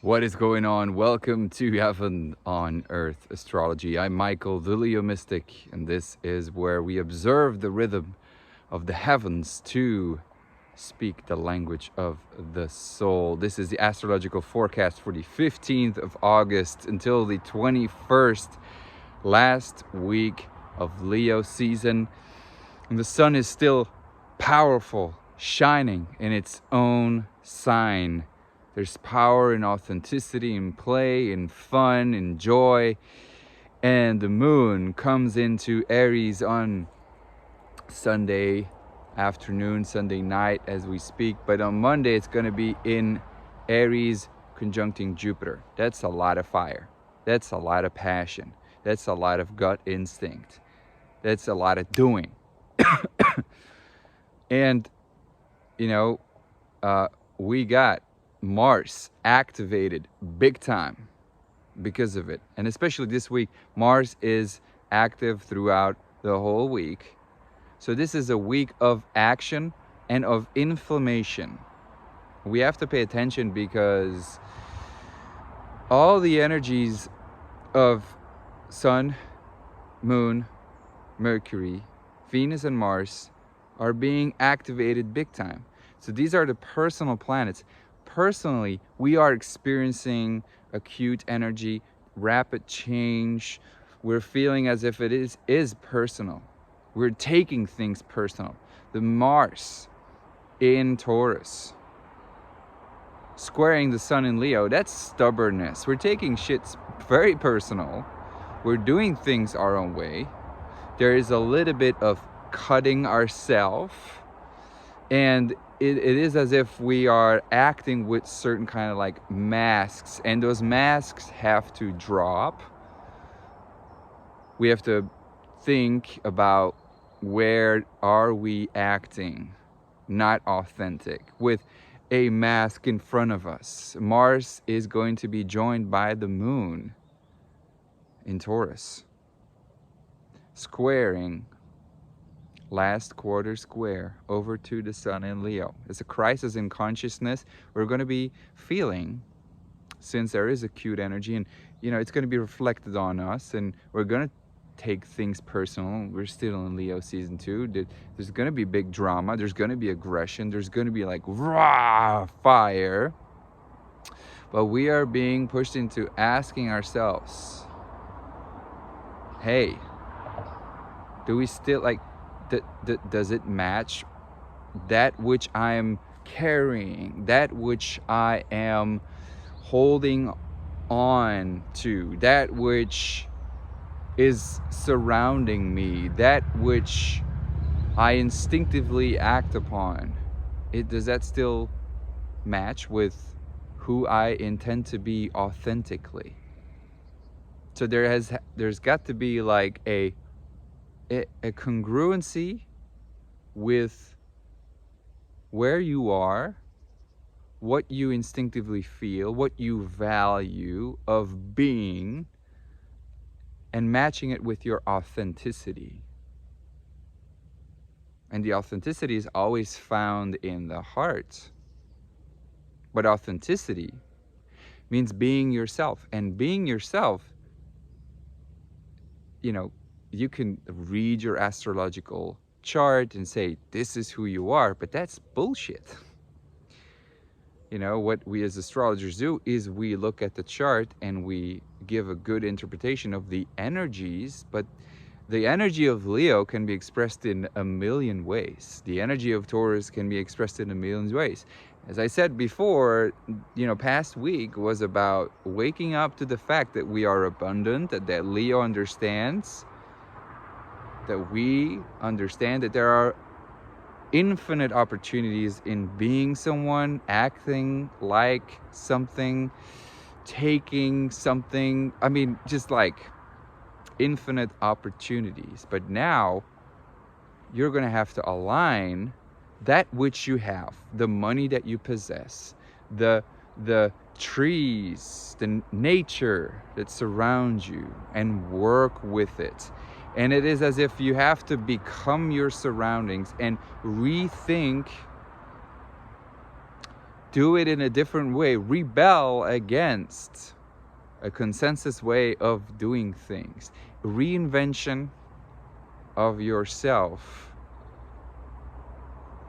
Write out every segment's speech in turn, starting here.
What is going on? Welcome to Heaven on Earth Astrology. I'm Michael, the Leo Mystic, and this is where we observe the rhythm of the heavens to speak the language of the soul. This is the astrological forecast for the 15th of August until the 21st, last week of Leo season. And the sun is still powerful, shining in its own sign. There's power in authenticity, in play, in fun, in joy. And the moon comes into Aries on Sunday afternoon, Sunday night as we speak. But on Monday, it's going to be in Aries conjuncting Jupiter. That's a lot of fire. That's a lot of passion. That's a lot of gut instinct. That's a lot of doing. And, we got Mars activated big time because of it. And especially this week, Mars is active throughout the whole week. So this is a week of action and of inflammation. We have to pay attention because all the energies of Sun, Moon, Mercury, Venus, and Mars are being activated big time. So these are the personal planets. Personally, we are experiencing acute energy, rapid change. We're feeling as if it is personal. We're taking things personal. The Mars in Taurus, squaring the Sun in Leo, that's stubbornness. We're taking shit very personal. We're doing things our own way. There is a little bit of cutting ourselves, and it is as if we are acting with certain kind of like masks, and those masks have to drop. We have to think about, where are we acting not authentic with a mask in front of us. Mars is going to be joined by the moon in Taurus, squaring last quarter square over to the Sun in Leo. It's a crisis in consciousness we're going to be feeling, since there is acute energy, and it's going to be reflected on us, and we're going to take things personal. We're still in Leo season 2. There's going to be big drama. There's going to be aggression. There's going to be like raw fire. But we are being pushed into asking ourselves, hey, do we still does it match that which I am carrying, that which I am holding on to, that which is surrounding me, that which I instinctively act upon? Does that still match with who I intend to be authentically? So there's got to be like a congruency with where you are, what you instinctively feel, what you value of being, and matching it with your authenticity. And the authenticity is always found in the heart. But authenticity means being yourself. And being yourself, you can read your astrological chart and say, this is who you are, but that's bullshit. What we as astrologers do is we look at the chart and we give a good interpretation of the energies, but the energy of Leo can be expressed in a million ways. The energy of Taurus can be expressed in a million ways. As I said before, past week was about waking up to the fact that we are abundant, that Leo understands, that we understand that there are infinite opportunities in being someone, acting like something, taking something. Just like infinite opportunities. But now you're going to have to align that which you have, the money that you possess, the trees, the nature that surrounds you, and work with it. And it is as if you have to become your surroundings and rethink do it in a different way, rebel against a consensus way of doing things, reinvention of yourself,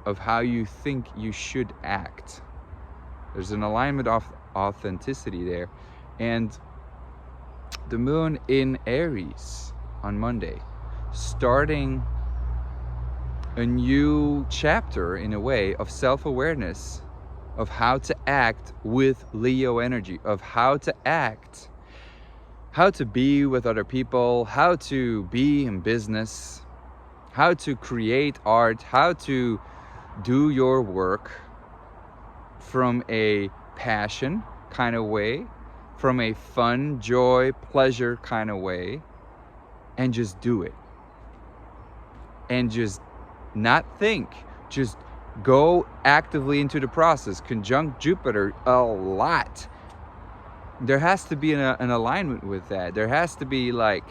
of how you think you should act. There's an alignment of authenticity there. And the moon in Aries on Monday, starting a new chapter in a way of self-awareness, of how to act with Leo energy, of how to act, how to be with other people, how to be in business, how to create art, how to do your work from a passion kind of way, from a fun, joy, pleasure kind of way, and just do it. And just not think, just go actively into the process. Conjunct Jupiter a lot. There has to be an alignment with that. There has to be like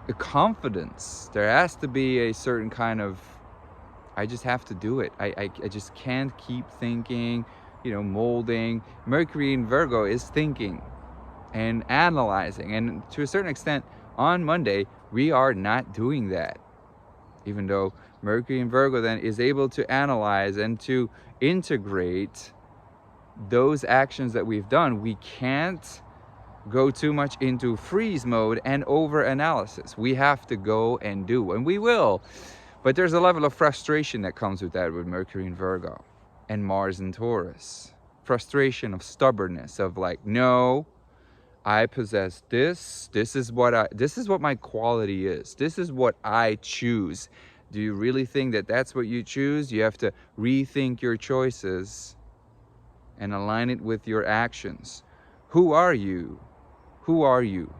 a confidence. There has to be a certain kind of, I just have to do it. I just can't keep thinking, molding. Mercury in Virgo is thinking and analyzing. And to a certain extent, on Monday, we are not doing that. Even though Mercury in Virgo then is able to analyze and to integrate those actions that we've done, we can't go too much into freeze mode and over analysis. We have to go and do, and we will. But there's a level of frustration that comes with that, with Mercury in Virgo and Mars in Taurus. Frustration of stubbornness, of like, no, I possess this. This is what my quality is. This is what I choose. Do you really think that that's what you choose? You have to rethink your choices and align it with your actions. Who are you? Who are you?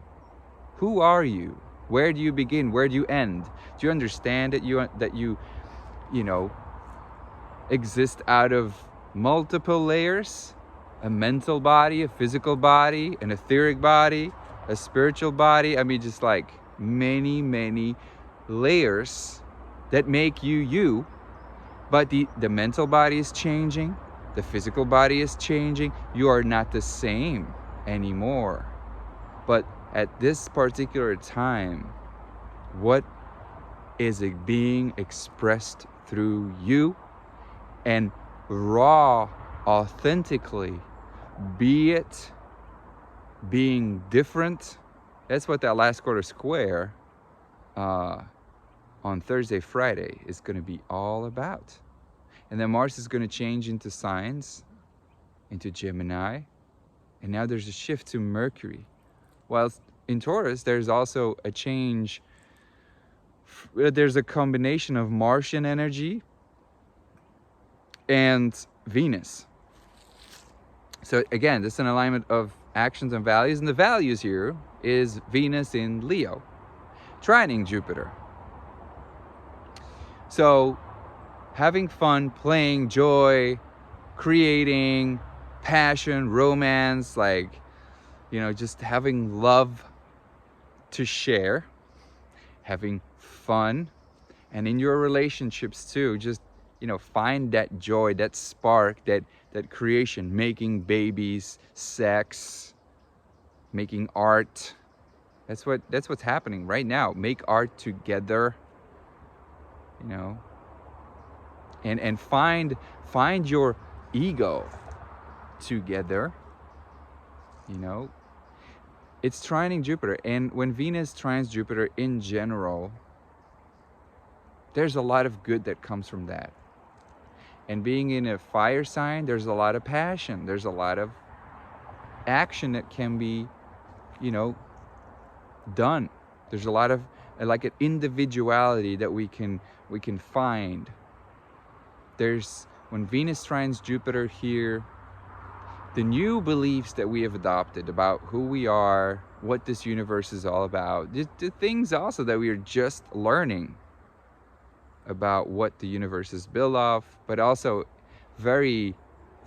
Who are you? Where do you begin? Where do you end? Do you understand that you exist out of multiple layers? A mental body, a physical body, an etheric body, a spiritual body. I mean, just like many, many layers that make you you. But the mental body is changing. The physical body is changing. You are not the same anymore. But at this particular time, what is it being expressed through you? And raw, authentically, be it being different. That's what that last quarter square on Thursday, Friday is going to be all about. And then Mars is going to change into signs, into Gemini. And now there's a shift to Mercury. While in Taurus, there's also a change. There's a combination of Martian energy and Venus. So again, this is an alignment of actions and values. And the values here is Venus in Leo, trining Jupiter. So having fun, playing, joy, creating, passion, romance, like, just having love to share, having fun, and in your relationships too, just, find that joy, that spark, that creation, making babies, sex, making art. That's what's happening right now. Make art together, and find your ego together. It's trining Jupiter, and when Venus trines Jupiter in general, there's a lot of good that comes from that. And being in a fire sign, there's a lot of passion, there's a lot of action that can be done. There's a lot of like an individuality that we can find. There's, when Venus trines Jupiter here, the new beliefs that we have adopted about who we are, what this universe is all about, the things also that we are just learning about what the universe is built of, but also very,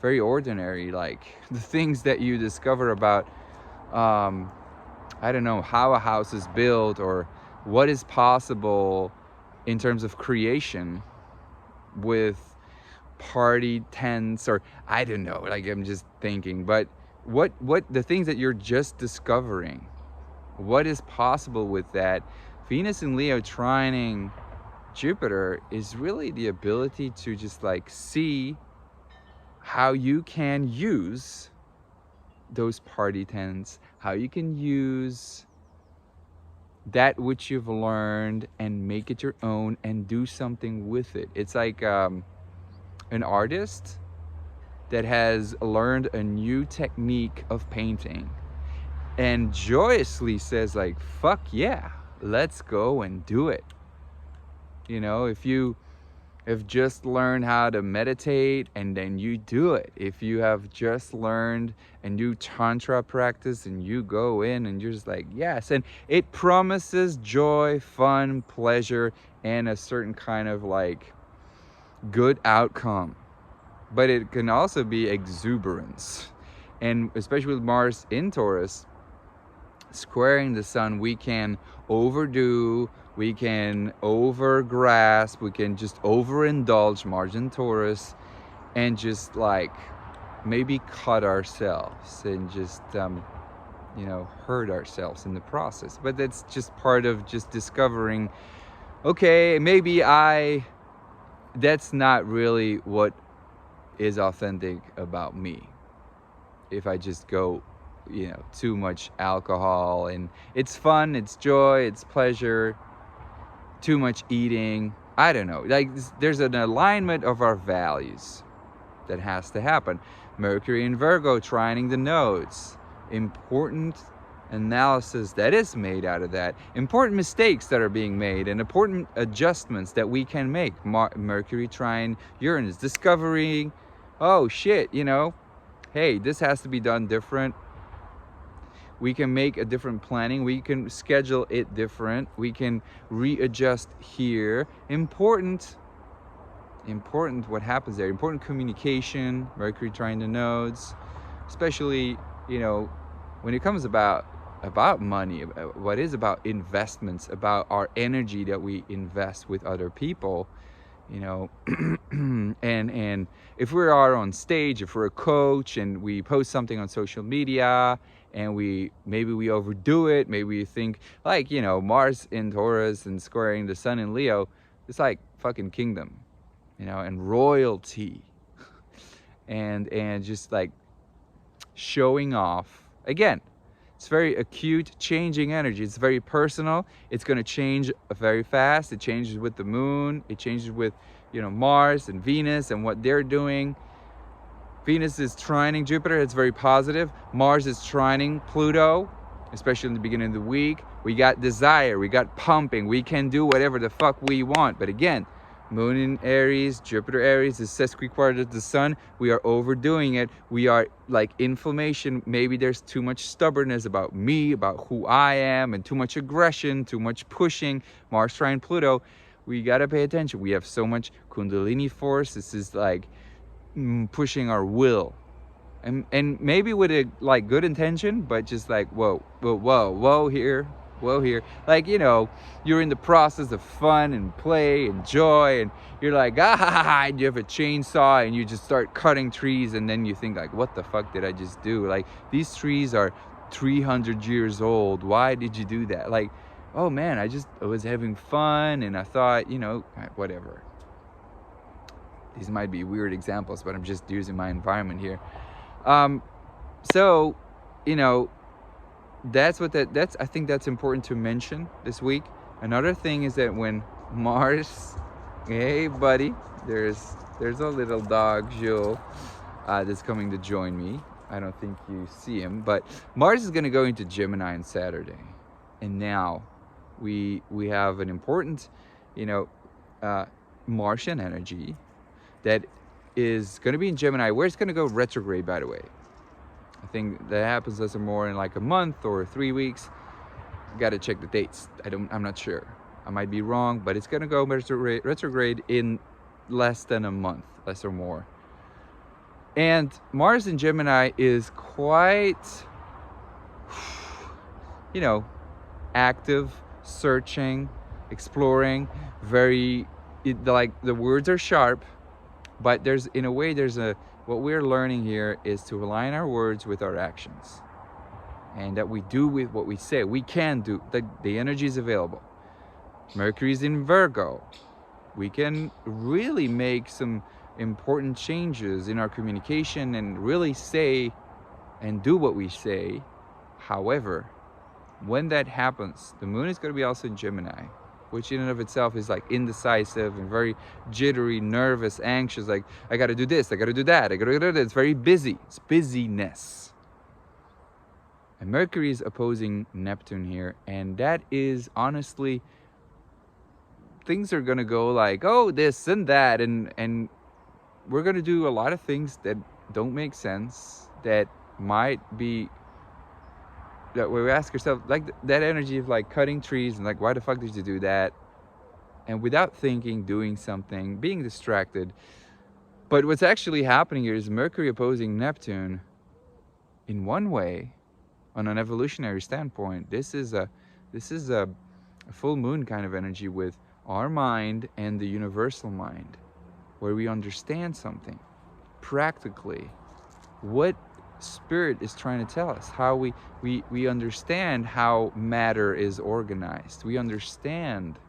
very ordinary, like the things that you discover about, I don't know, how a house is built or what is possible in terms of creation with party tents, or I don't know, like I'm just thinking, but what the things that you're just discovering, what is possible with that. Venus in Leo trining Jupiter is really the ability to just like see how you can use those party tents, how you can use that which you've learned and make it your own and do something with it. It's like an artist that has learned a new technique of painting and joyously says like, fuck yeah, let's go and do it. You know, if you have just learned how to meditate and then you do it, if you have just learned a new tantra practice and you go in and you're just like, yes, and it promises joy, fun, pleasure, and a certain kind of like good outcome. But it can also be exuberance, and especially with Mars in Taurus squaring the sun, we can overdo, we can overgrasp, we can just overindulge Mars in Taurus, and just like maybe cut ourselves and just you know, hurt ourselves in the process. But that's just part of just discovering, okay, maybe that's not really what is authentic about me. If I just go, you know, too much alcohol, and it's fun, it's joy, it's pleasure, too much eating, I don't know, like there's an alignment of our values that has to happen. Mercury in Virgo trining the nodes, important analysis that is made out of that, important mistakes that are being made, and important adjustments that we can make. Mercury trine Uranus, discovering, oh shit, you know, hey, this has to be done different. We can make a different planning, we can schedule it different, we can readjust here. Important what happens there, important communication, Mercury trine the nodes, especially, you know, when it comes about money, what is about investments, about our energy that we invest with other people, you know. and if we are on stage, if we're a coach and we post something on social media and maybe we overdo it, maybe we think like, you know, Mars in Taurus and squaring the sun in Leo, it's like fucking kingdom, you know, and royalty, and just like showing off. Again, it's very acute, changing energy. It's very personal. It's going to change very fast. It changes with the moon. It changes with, you know, Mars and Venus and what they're doing. Venus is trining Jupiter. It's very positive. Mars is trining Pluto, especially in the beginning of the week. We got desire. We got pumping. We can do whatever the fuck we want. But again, Moon in Aries, Jupiter Aries is sesquiquadrate of the sun. We are overdoing it. We are like inflammation. Maybe there's too much stubbornness about me, about who I am, and too much aggression, too much pushing. Mars trine Pluto. We gotta pay attention. We have so much Kundalini force. This is like pushing our will, and maybe with a like good intention, but just like whoa here. Like, you know, you're in the process of fun and play and joy, and you're like, and you have a chainsaw and you just start cutting trees, and then you think like, what the fuck did I just do? Like, these trees are 300 years old. Why did you do that? Like, oh man, I was having fun and I thought, you know, whatever. These might be weird examples, but I'm just using my environment here. So, you know, that's I think that's important to mention this week. Another thing is that when Mars, hey buddy, there's a little dog, Jules, that's coming to join me. I don't think you see him, but Mars is going to go into Gemini on Saturday, and now we have an important, you know, Martian energy that is going to be in Gemini, where it's going to go retrograde, by the way. I think that happens less or more in like a month or 3 weeks. Got to check the dates. I'm not sure. I might be wrong, but it's going to go retrograde in less than a month, less or more. And Mars in Gemini is quite, you know, active, searching, exploring, like the words are sharp, But in a way, what we're learning here is to align our words with our actions. And that we do with what we say. We can do, the energy is available. Mercury's in Virgo. We can really make some important changes in our communication and really say and do what we say. However, when that happens, the moon is going to be also in Gemini, which in and of itself is like indecisive and very jittery, nervous, anxious, like I got to do this, I got to do that, I got to do that. It's very busy. It's busyness. And Mercury is opposing Neptune here, and that is honestly, things are going to go like, oh, this and that, and we're going to do a lot of things that don't make sense, that might be, that we ask ourselves, like that energy of like cutting trees and like, why the fuck did you do that? And without thinking, doing something, being distracted. But what's actually happening here is Mercury opposing Neptune. In one way, on an evolutionary standpoint, this is a full moon kind of energy with our mind and the universal mind, where we understand something practically, what spirit is trying to tell us, how we understand how matter is organized. We understand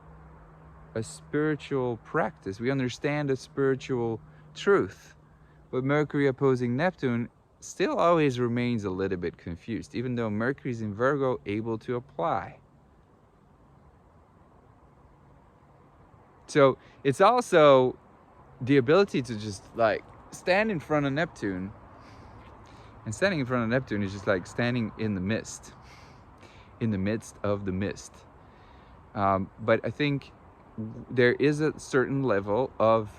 a spiritual practice. We understand a spiritual truth. But Mercury opposing Neptune still always remains a little bit confused, even though Mercury's in Virgo, able to apply. So it's also the ability to just like stand in front of Neptune. And standing in front of Neptune is just like standing in the mist, in the midst of the mist. But I think there is a certain level of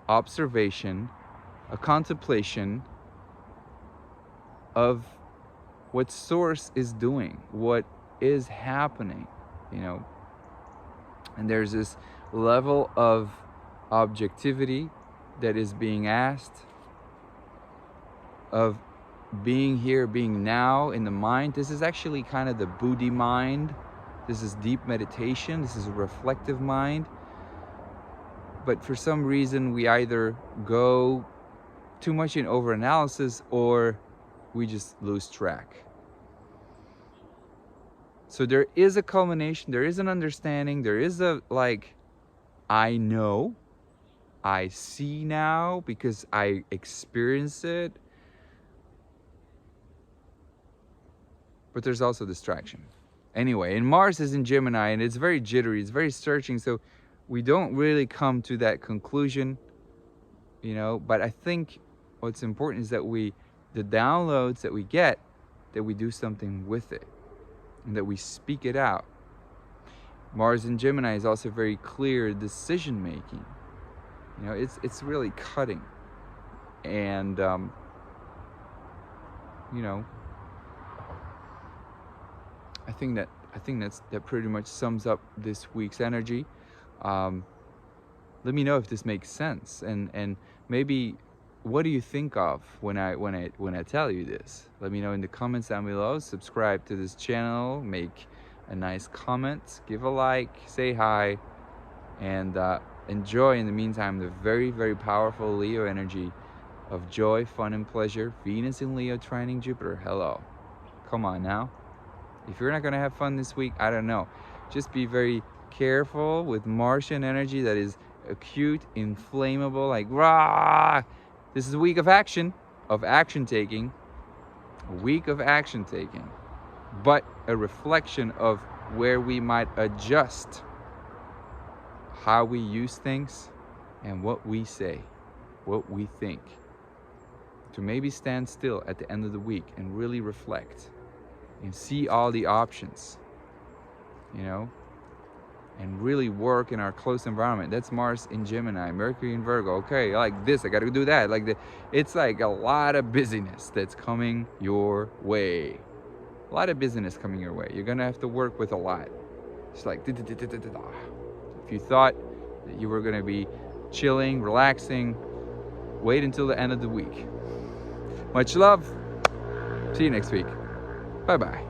observation, a contemplation of what Source is doing, what is happening, you know. And there's this level of objectivity that is being asked, of being here, being now in the mind. This is actually kind of the Buddhi mind. This is deep meditation. This is a reflective mind. But for some reason, we either go too much in overanalysis or we just lose track. So there is a culmination, there is an understanding, there is a like, I know, I see now because I experience it. But there's also distraction. Anyway, and Mars is in Gemini, and it's very jittery, it's very searching, so we don't really come to that conclusion, you know. But I think what's important is that the downloads that we get, that we do something with it, and that we speak it out. Mars in Gemini is also very clear decision making. You know, it's really cutting, and you know, I think that pretty much sums up this week's energy. Let me know if this makes sense, and maybe what do you think of when I tell you this? Let me know in the comments down below. Subscribe to this channel, make a nice comment, give a like, say hi, and enjoy in the meantime the very, very powerful Leo energy of joy, fun, and pleasure. Venus in Leo trining Jupiter. Hello. Come on now. If you're not going to have fun this week, I don't know. Just be very careful with Martian energy that is acute, inflammable, like rah. This is a week of action taking, a week of action taking, but a reflection of where we might adjust how we use things and what we say, what we think, to maybe stand still at the end of the week and really reflect and see all the options, you know, and really work in our close environment. That's Mars in Gemini, Mercury in Virgo. Okay, I like this, I gotta do that. It's like a lot of busyness that's coming your way. A lot of busyness coming your way. You're gonna have to work with a lot. It's like, if you thought that you were gonna be chilling, relaxing, wait until the end of the week. Much love. See you next week. Bye-bye.